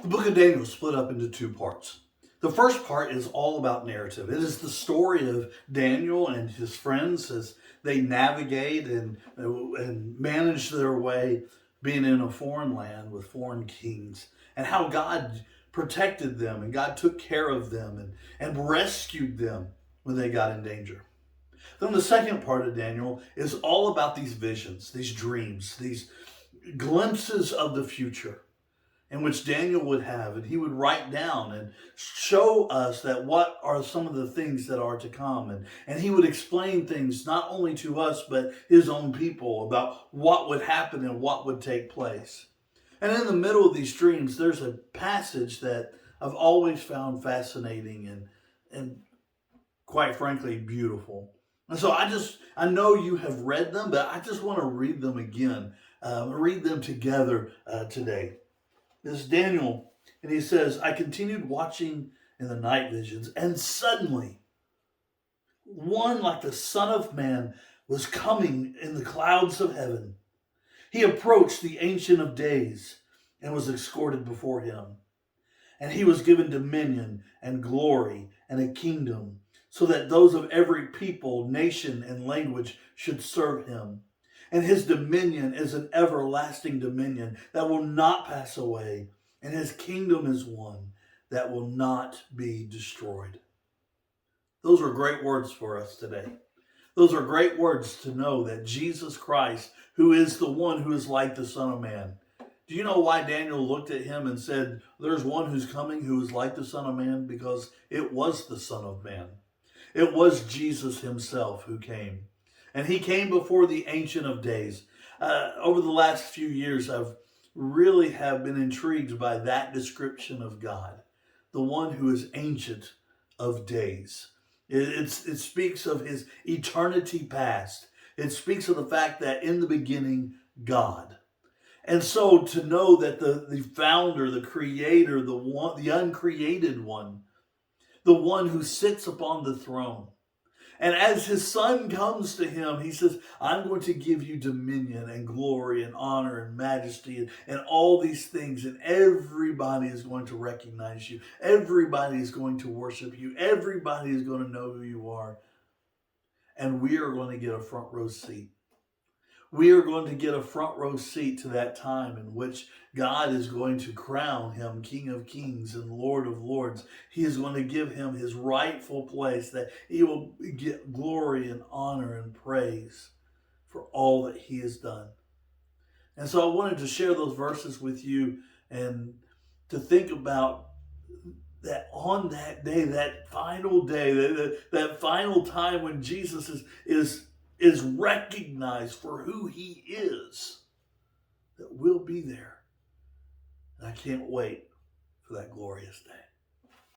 The book of Daniel is split up into two parts. The first part is all about narrative. It is the story of Daniel and his friends as they navigate and manage their way being in a foreign land with foreign kings, and how God protected them and God took care of them and rescued them when they got in danger. Then the second part of Daniel is all about these visions, these dreams, these glimpses of the future in which Daniel would have, and he would write down and show us that what are some of the things that are to come. And he would explain things not only to us, but his own people about what would happen and what would take place. And in the middle of these dreams, there's a passage that I've always found fascinating and quite frankly, beautiful. And so I know you have read them, but I just want to read them again, read them together today. This is Daniel, and he says, I continued watching in the night visions, and suddenly one like the Son of Man was coming in the clouds of heaven. He approached the Ancient of Days and was escorted before him. And he was given dominion and glory and a kingdom, so that those of every people, nation, and language should serve him. And his dominion is an everlasting dominion that will not pass away. And his kingdom is one that will not be destroyed. Those are great words for us today. Those are great words to know that Jesus Christ, who is the one who is like the Son of Man. Do you know why Daniel looked at him and said, there's one who's coming who is like the Son of Man? Because it was the Son of Man. It was Jesus himself who came. And he came before the Ancient of Days. Over the last few years, I've really have been intrigued by that description of God, the one who is Ancient of Days. It speaks of his eternity past. It speaks of the fact that in the beginning, God. And so to know that the founder, the creator, the uncreated one, the one who sits upon the throne, and as his son comes to him, he says, I'm going to give you dominion and glory and honor and majesty and all these things. And everybody is going to recognize you. Everybody is going to worship you. Everybody is going to know who you are. And we are going to get a front row seat. We are going to get a front row seat to that time in which God is going to crown him King of Kings and Lord of Lords. He is going to give him his rightful place, that he will get glory and honor and praise for all that he has done. And so I wanted to share those verses with you and to think about that on that day, that final day, that final time when Jesus is recognized for who he is, that we'll be there. And I can't wait for that glorious day.